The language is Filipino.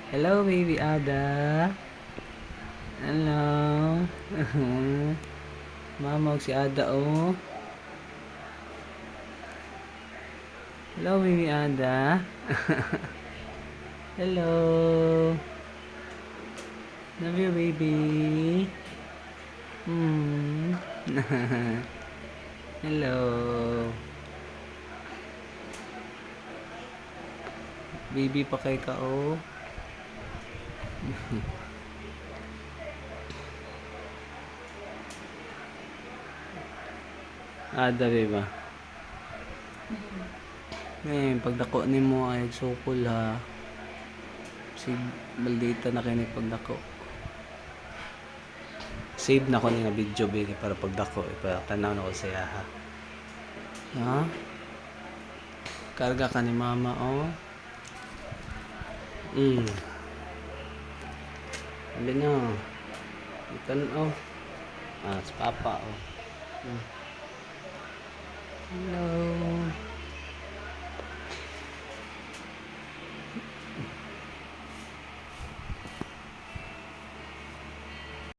Hello, baby Ada. Hello. Mamawag si Ada, oh. Hello, baby Ada. Hello. Love you, baby. Hmm. Hello. Baby pa kay ka, oh. Ada, diba? Pagdako ni mo ay sukol ha. Si maldita na kayo pagdako. Save na ko nga video bini para pagdako. Para tanaw na ko siya ha. Ha? Karga ka ni mama, oh. Sabi na. Ikan, oh. Si papa, oh. Hello.